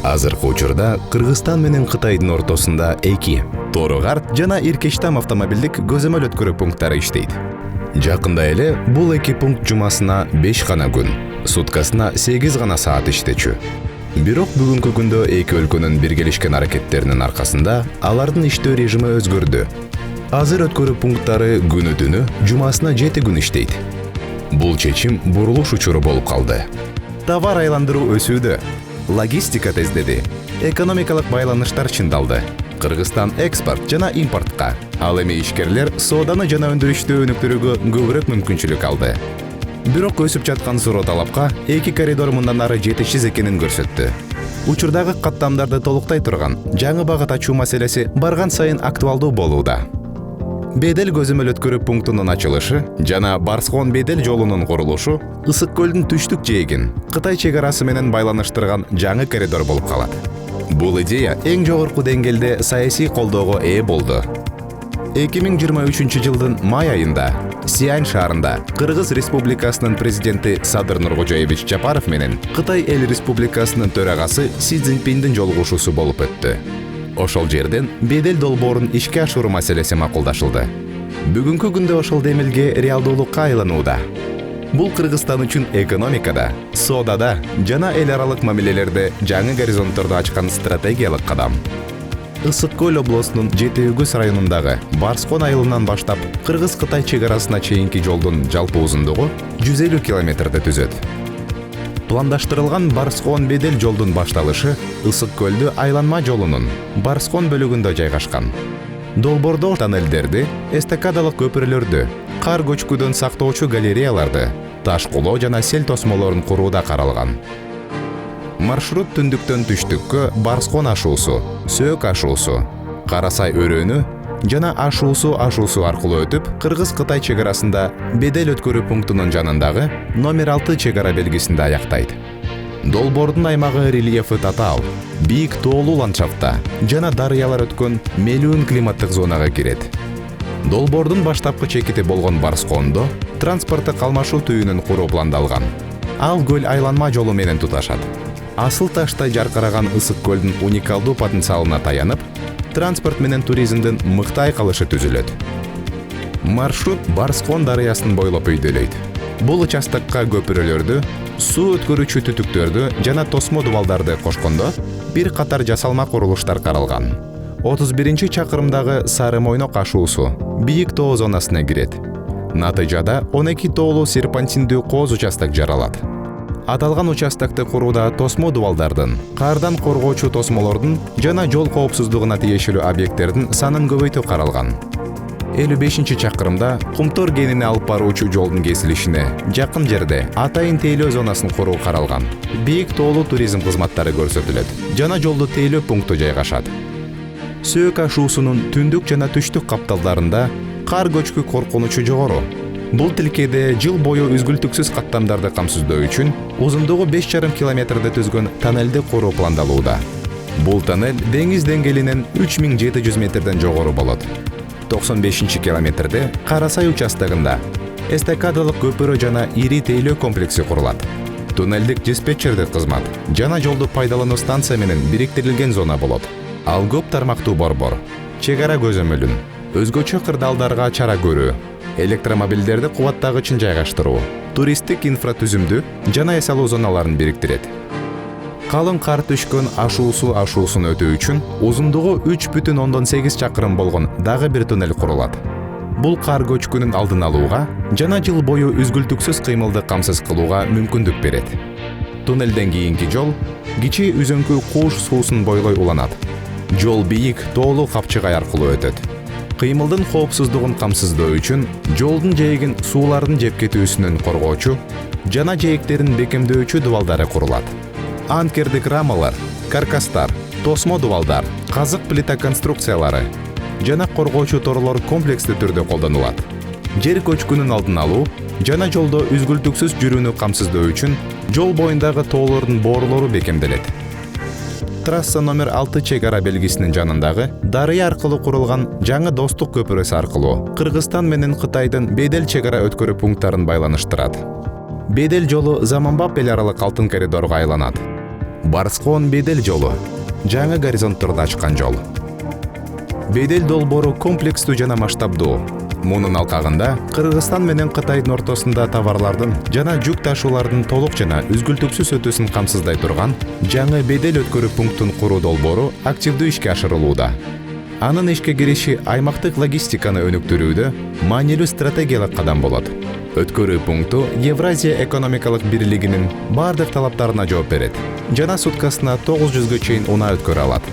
Азыркы учурда Кыргызстан менен Кытайдын ортосунда 2 Торугарт жана Иркештам автомобилдик көзөмөл өткөрүү пункттары иштейт. Жакында эле бул 2 пункт жумасына 5 гана күн, суткасына 8 гана саат иштечү. Бирок бүгүнкү күндө эки өлкөнүн биргелешкен аракеттеринин аркасында алардын иштөө режими өзгөрдү. Азыр өткөрүү пункттары күнү-түнү жумасына 7 күн иштейт. Бул чечим бурулуш учуру болуп калды. Товар айландыруу өсүүдө, логистика тездеди, экономикалык байланыштар чындалды. Кыргызстан экспорт жана импортко, ал эми ишкерлер сооданы жана өндүрүштү өнүктүрүүгө көбүрөөк мүмкүнчүлүк алды. Бирок өсүп жаткан суроо талапка эки коридор мындан ары жетишсиз экенин көрсөттү. Учурдагы каттамдарды толуктай турган жаңы багыт ачуу маселеси барган сайын актуалдуу болууда. Бедел көзөмөл өткөрүү пунктунун ачылышы жана Барскон-Бедел жолунун курулушу Ысык көлдүн түштүк жээгин Кытай чек арасы менен байланыштырган жаңы коридор болуп калат. Бул идея эң жогорку деңгээлде саясий колдоого ээ болду. 2023 жылдын май айында Сиань шаарында Кыргыз Республикасынын президенти Садыр Нуркожоевич Жапаров менен Кытай Эл Республикасынын төрагасы Си Цзиньпиндин жолугушуусу болуп өттү. Ошол жерден Бедел долбоорун ишке ашыруу маселеси макулдашылды. Бүгүнкү күндө ошол демилге реалдуулукка айланууда. Бул Кыргызстан үчүн экономикада, соодада жана эл аралык мамилелерде жаңы горизонтторду ачкан стратегиялык кадам. Ысык көл облусунун Жети-Өгүз районундагы Барскон айылынан баштап Кыргыз-Кытай чек арасына чейинки жолдун жалпы узундугу 150 километрди түзөт. Пландаштырылган Барскон-Бедел жолдун башталышы Ысык көлдү айланма жолунун Барскон бөлүгүндө жайгашкан. Долбоордо тоннелдерди, эстакадалык көпүрөлөрдү, кар көчкүдөн сактоочу галереяларды, таш кулоо жана сел тосмолорун курууда каралган. Маршрут түндүктөн түштүккө Барскон ашуусу, Сөөк ашуусу, Карасай өрөөнү жана ашуусу аркылуу өтүп, Кыргыз-Кытай чек арасында Бедел өткөрүү пунктунун жанындагы номер 6 чек ара белгисинде аяктайт. Долбоордун аймагы рельефи татаал, бийик тоолуу ландшафтта жана дарыялар өткөн мелүүн климаттык зонага кирет. Долбоордун баштапкы чекити болгон Барскондо транспорттук алмашуу түйүнүн куруу пландалган. Ал көл айланма жолу менен туташат. Асыл таштай жаркыраган Ысык көлдүн уникалдуу потенциалына таянып, транспорт менен туризмдин мыкты айкалышы түзүлөт. Маршрут Барскон дарыясын бойлоп өйдөлөйт. Бул участокко көпүрөлөрдү, суу өткөрүүчү түтүктөрдү жана тосмо дубалдарды кошкондо бир катар жасалма курулуштар каралган. 31 чакырымдагы Сары Мойнок ашуусу бийик тоо зонасына кирет. Натыйжада 12 тоолуу серпантиндүү кооз участок жаралат. Аталган участокты курууда тосмо дубалдардын, кардан коргоочу тосмолордун жана жол коопсуздугуна тиешелүү объекттердин санын көбөйтүү каралган. 55 чакырымда Кумтор кенине алып баруучу жолдун кесилишине жакын жерде Атайын тейлөө зонасын куруу каралган. Бийик тоолуу туризм кызматтары көрсөтүлөт жана жолду тейлөө пункту жайгашат. Сөөк ашуусунун түндүк жана түштүк капталдарында кар көчкү коркунучу жогору. Бул тилкеде жыл бою үзгүлтүксүз каттамдарды камсыздоо үчүн узундугу 5,5 километрди түзгөн тоннелди куруу пландалууда. Бул тоннель деңиз деңгээлинен 3700 метрден жогору болот. 95 километрде Карасай участогунда эстакадалык көпүрө жана ири тейлөө комплекси курулат. Туннелдик диспетчердик кызмат жана жолду пайдалануу станция менен бириктирилген зона болот. Ал көп тармактуу борбор, чек ара көзөмөлүн, өзгөчө кырдаалдарга чара көрүү, электромобилдерди кубаттагычын жайгаштыруу, туристтик инфратүзүмдү жана эс алуу зоналарын бириктирет. Калың кар түшкөн ашуусун өтүү үчүн узундугу 3,8 чакырым болгон дагы бир туннель курулат. Бул кар көчкүнүн алдын алууга жана жыл бою үзгүлтүксүз кыймылды камсыз кылууга мүмкүндүк берет. Туннелден кийинки жол кичи үзөңкү Кууш суусун бойлой уланат. Жол бийик тоолуу капчыгай аркылуу өтөт. Кыймылдын коопсуздугун камсыздоо үчүн жолдун жээгин суулардын жеп кетүүсүнөн коргоочу жана жээктерин бекемдөөчү дубалдары курулат. Анкердик рамалар, каркастар, тосмо дубалдар, казык плита конструкциялары жана коргоочу торлор комплекстүү түрдө колдонулат. Жер көчкүнүн алдын алуу жана жолдо үзгүлтүксүз жүрүүнү камсыздоо үчүн жол боюндагы тоолордун боорлору бекемделет. Трасса номер 6 чек ара белгисинин жанындагы дарыя аркылуу курулган жаңы достук көпүрөсү аркылуу Кыргызстан менен Кытайдын Бедел чек ара өткөрүү пункттарын байланыштырат. Бедел жолу заманбап эл аралык алтын коридорго айланат. Барскон бедел жолу жаңы горизонттарды ачкан жол. Бедел долбоору комплекстүү жана масштабдуу. Мунун алкагында Кыргызстан менен Кытайдын ортосунда товарлардын жана жүк ташуулардын толук жана үзгүлтүксүз өтүүсүн камсыздай турган жаңы бедел өткөрүү пунктун куруу долбоору активдүү ишке ашырылууда. Анын ишке кириши аймактык логистиканы өнүктүрүүдө маанилүү стратегиялык кадам болот. Өткөрүү пункту Евразия экономикалык бирлигинин бардык талаптарына жооп берет жана суткасына 900гө чейин унаа өткөрө алат.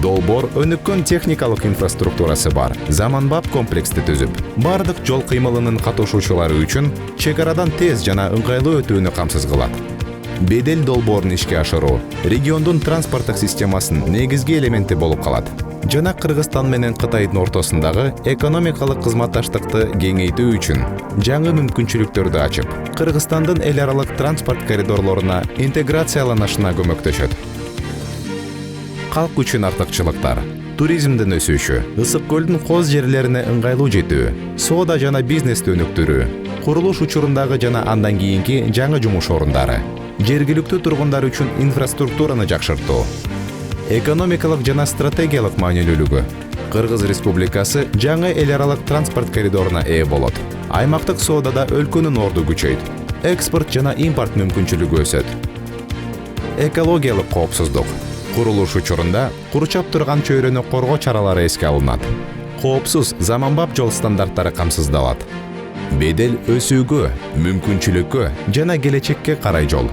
Долбоор өнүккөн техникалык инфраструктурасы бар, заманбап комплексти түзүп, бардык жол кыймылынын катышуучулары үчүн чек арадан тез жана ыңгайлуу өтүүнү камсыз кылат. Бедел долбоорун ишке ашыруу региондун транспорттук системасынын негизги элементи болуп калат жана Кыргызстан менен Кытайдын ортосундагы экономикалык кызматташтыкты кеңейтүү үчүн жаңы мүмкүнчүлүктөрдү ачып, Кыргызстандын эл аралык транспорт коридорлоруна интеграцияланышына көмөктөшөт. Калк үчүн артыкчылыктар: туризмдин өсүшү, ысык көлдүн коз жерлерине ыңгайлуу жетүү, соода жана бизнести өнүктүрүү, курулуш учурундагы жана андан кийинки жаңы жумуш орундары, жергиликтүү тургундар үчүн инфраструктураны жакшыртуу, экономикалык жана стратегиялык маанилүүлүгү. Кыргыз Республикасы жаңы эл аралык транспорт коридоруна ээ болот. Аймактык соодада өлкөнүн орду күчөйт. Экспорт жана импорт мүмкүнчүлүгү өсөт. Экологиялык коопсуздук. Курулуш учурунда курчап турган чөйрөнү коргоо чаралары эске алынат. Коопсуз, заманбап жол стандарттары камсыздалат. Бедел өсүүгө, мүмкүнчүлүккө жана келечекке карай жол.